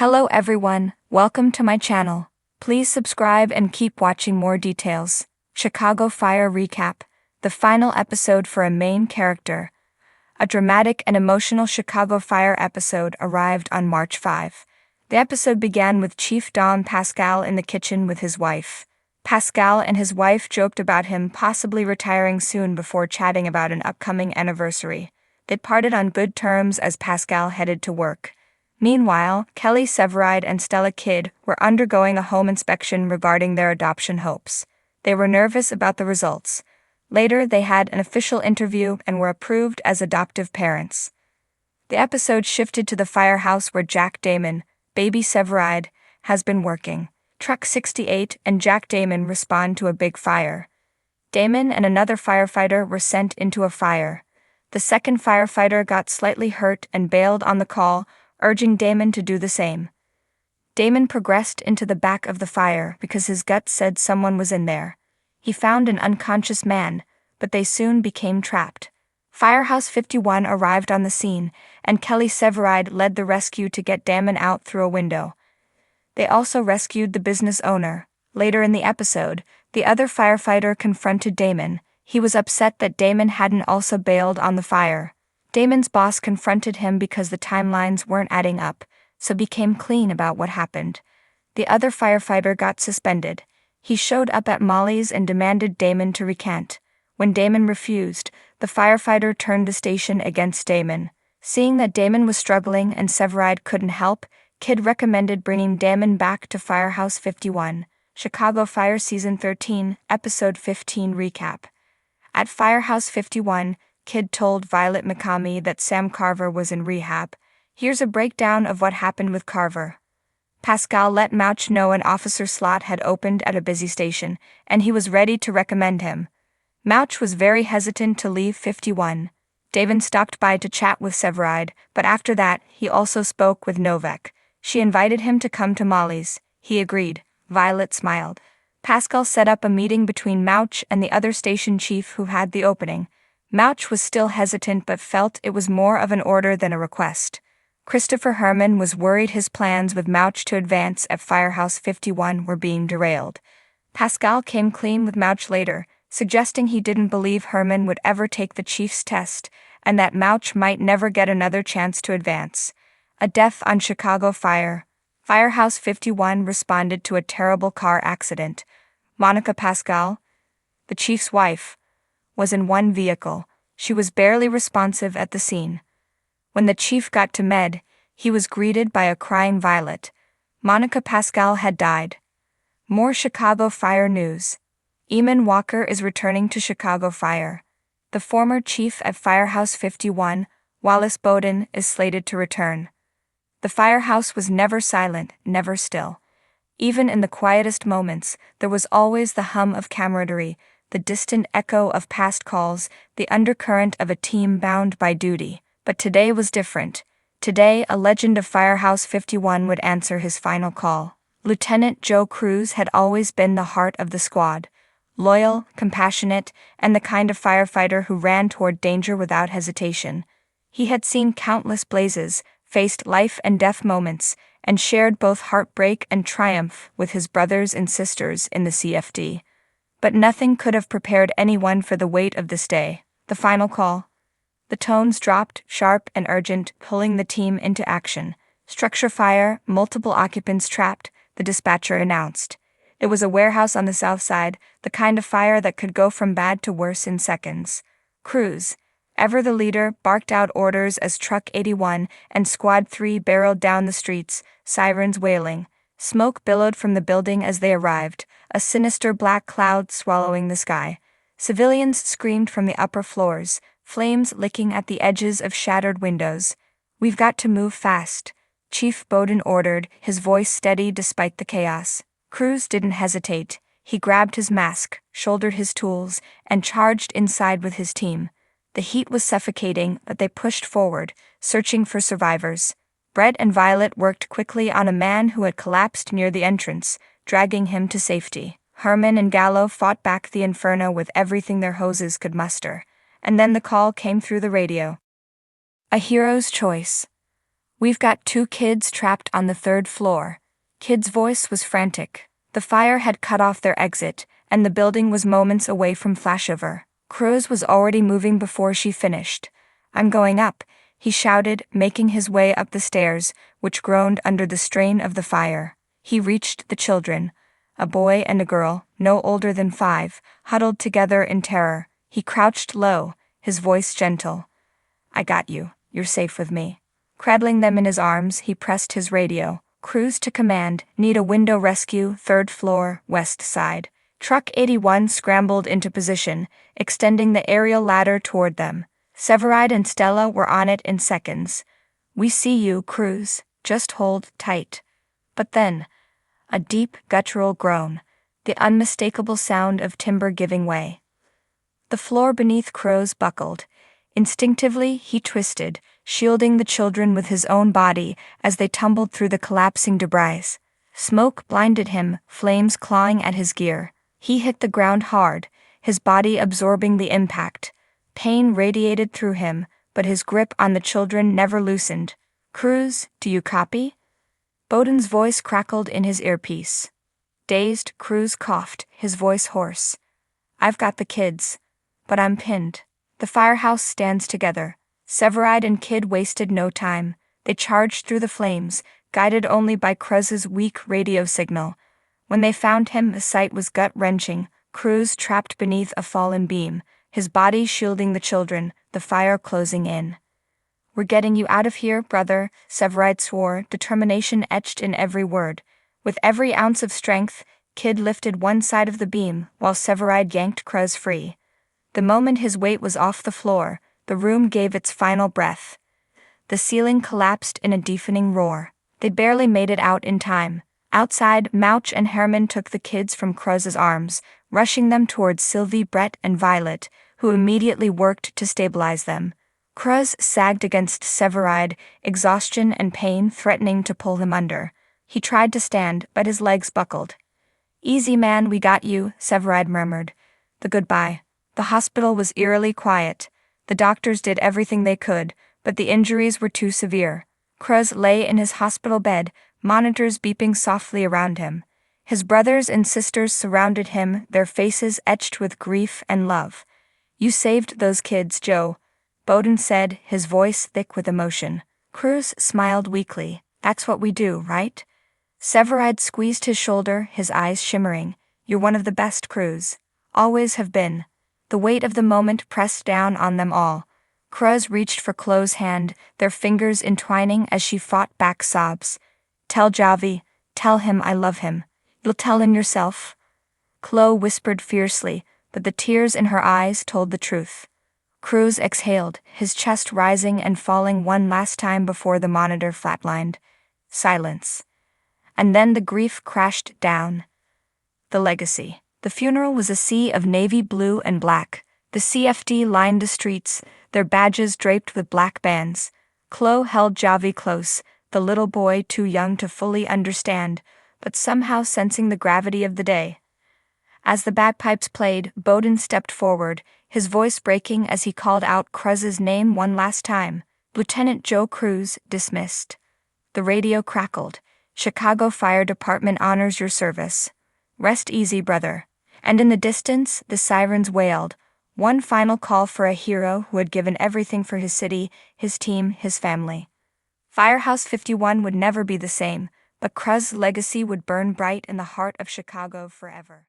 Hello everyone, welcome to my channel. Please subscribe and keep watching more details. Chicago Fire Recap, the final episode for a main character. A dramatic and emotional Chicago Fire episode arrived on March 5. The episode began with Chief Don Pascal in the kitchen with his wife. Pascal and his wife joked about him possibly retiring soon before chatting about an upcoming anniversary. They parted on good terms as Pascal headed to work. Meanwhile, Kelly Severide and Stella Kidd were undergoing a home inspection regarding their adoption hopes. They were nervous about the results. Later, they had an official interview and were approved as adoptive parents. The episode shifted to the firehouse where Jack Damon, baby Severide, has been working. Truck 68 and Jack Damon respond to a big fire. Damon and another firefighter were sent into a fire. The second firefighter got slightly hurt and bailed on the call, urging Damon to do the same. Damon progressed into the back of the fire because his gut said someone was in there. He found an unconscious man, but they soon became trapped. Firehouse 51 arrived on the scene, and Kelly Severide led the rescue to get Damon out through a window. They also rescued the business owner. Later in the episode, the other firefighter confronted Damon. He was upset that Damon hadn't also bailed on the fire. Damon's boss confronted him because the timelines weren't adding up, so became clean about what happened. The other firefighter got suspended. He showed up at Molly's and demanded Damon to recant. When Damon refused, the firefighter turned the station against Damon. Seeing that Damon was struggling and Severide couldn't help, Kidd recommended bringing Damon back to Firehouse 51. Chicago Fire Season 13, Episode 15 Recap. At Firehouse 51, Kidd told Violet McCamey that Sam Carver was in rehab. Here's a breakdown of what happened with Carver. Pascal let Mouch know an officer slot had opened at a busy station, and he was ready to recommend him. Mouch was very hesitant to leave 51. Davin stopped by to chat with Severide, but after that, he also spoke with Novak. She invited him to come to Molly's. He agreed. Violet smiled. Pascal set up a meeting between Mouch and the other station chief who had the opening. Mouch was still hesitant but felt it was more of an order than a request. Christopher Herman was worried his plans with Mouch to advance at Firehouse 51 were being derailed. Pascal came clean with Mouch later, suggesting he didn't believe Herman would ever take the chief's test and that Mouch might never get another chance to advance. A death on Chicago Fire. Firehouse 51 responded to a terrible car accident. Monica Pascal, the chief's wife, was in one vehicle. She was barely responsive at the scene. When the chief got to Med, he was greeted by a crying Violet. Monica Pascal had died. More Chicago Fire news. Eamon Walker is returning to Chicago Fire. The former chief at Firehouse 51, Wallace Bowden, is slated to return. The firehouse was never silent, never still. Even in the quietest moments, there was always the hum of camaraderie, the distant echo of past calls, the undercurrent of a team bound by duty. But today was different. Today, a legend of Firehouse 51 would answer his final call. Lieutenant Joe Cruz had always been the heart of the squad. Loyal, compassionate, and the kind of firefighter who ran toward danger without hesitation. He had seen countless blazes, faced life and death moments, and shared both heartbreak and triumph with his brothers and sisters in the CFD. But nothing could have prepared anyone for the weight of this day, the final call. The tones dropped, sharp and urgent, pulling the team into action. Structure fire, multiple occupants trapped, the dispatcher announced. It was a warehouse on the south side, the kind of fire that could go from bad to worse in seconds. Cruz, ever the leader, barked out orders as Truck 81 and Squad 3 barreled down the streets, sirens wailing. Smoke billowed from the building as they arrived, a sinister black cloud swallowing the sky. Civilians screamed from the upper floors, flames licking at the edges of shattered windows. "We've got to move fast," Chief Bowden ordered, his voice steady despite the chaos. Cruz didn't hesitate. He grabbed his mask, shouldered his tools, and charged inside with his team. The heat was suffocating, but they pushed forward, searching for survivors. Brett and Violet worked quickly on a man who had collapsed near the entrance, dragging him to safety. Herman and Gallo fought back the inferno with everything their hoses could muster. And then the call came through the radio. A hero's choice. "We've got 2 kids trapped on the 3rd floor." Kid's voice was frantic. The fire had cut off their exit, and the building was moments away from flashover. Cruz was already moving before she finished. "I'm going up," he shouted, making his way up the stairs, which groaned under the strain of the fire. He reached the children, a boy and a girl, no older than 5, huddled together in terror. He crouched low, his voice gentle. "I got you. You're safe with me." Cradling them in his arms, he pressed his radio. "Cruz to command, need a window rescue, 3rd floor, west side." Truck 81 scrambled into position, extending the aerial ladder toward them. Severide and Stella were on it in seconds. "We see you, Cruz. Just hold tight." But then, a deep, guttural groan, the unmistakable sound of timber giving way. The floor beneath Cruz buckled. Instinctively, he twisted, shielding the children with his own body as they tumbled through the collapsing debris. Smoke blinded him, flames clawing at his gear. He hit the ground hard, his body absorbing the impact. Pain radiated through him, but his grip on the children never loosened. "Cruz, do you copy?" Bowden's voice crackled in his earpiece. Dazed, Cruz coughed, his voice hoarse. "I've got the kids, but I'm pinned." The firehouse stands together. Severide and Kid wasted no time. They charged through the flames, guided only by Cruz's weak radio signal. When they found him, the sight was gut-wrenching. Cruz trapped beneath a fallen beam, his body shielding the children, the fire closing in. "We're getting you out of here, brother," Severide swore, determination etched in every word. With every ounce of strength, Kid lifted one side of the beam, while Severide yanked Cruz free. The moment his weight was off the floor, the room gave its final breath. The ceiling collapsed in a deafening roar. They barely made it out in time. Outside, Mouch and Herman took the kids from Cruz's arms, rushing them towards Sylvie, Brett, and Violet, who immediately worked to stabilize them. Cruz sagged against Severide, exhaustion and pain threatening to pull him under. He tried to stand, but his legs buckled. "Easy, man, we got you," Severide murmured. The goodbye. The hospital was eerily quiet. The doctors did everything they could, but the injuries were too severe. Cruz lay in his hospital bed, monitors beeping softly around him. His brothers and sisters surrounded him, their faces etched with grief and love. "You saved those kids, Joe," Bowden said, his voice thick with emotion. Cruz smiled weakly. "That's what we do, right?" Severide squeezed his shoulder, his eyes shimmering. "You're one of the best, Cruz. Always have been." The weight of the moment pressed down on them all. Cruz reached for Chloe's hand, their fingers entwining as she fought back sobs. "Tell Javi, tell him I love him. You'll tell him yourself?" Chloe whispered fiercely, but the tears in her eyes told the truth. Cruz exhaled, his chest rising and falling one last time before the monitor flatlined. Silence. And then the grief crashed down. The legacy. The funeral was a sea of navy blue and black. The CFD lined the streets, their badges draped with black bands. Chloe held Javi close, the little boy too young to fully understand, but somehow sensing the gravity of the day. As the bagpipes played, Bowden stepped forward, his voice breaking as he called out Cruz's name one last time. "Lieutenant Joe Cruz, dismissed." The radio crackled. "Chicago Fire Department honors your service. Rest easy, brother." And in the distance, the sirens wailed. One final call for a hero who had given everything for his city, his team, his family. Firehouse 51 would never be the same, but Cruz's legacy would burn bright in the heart of Chicago forever.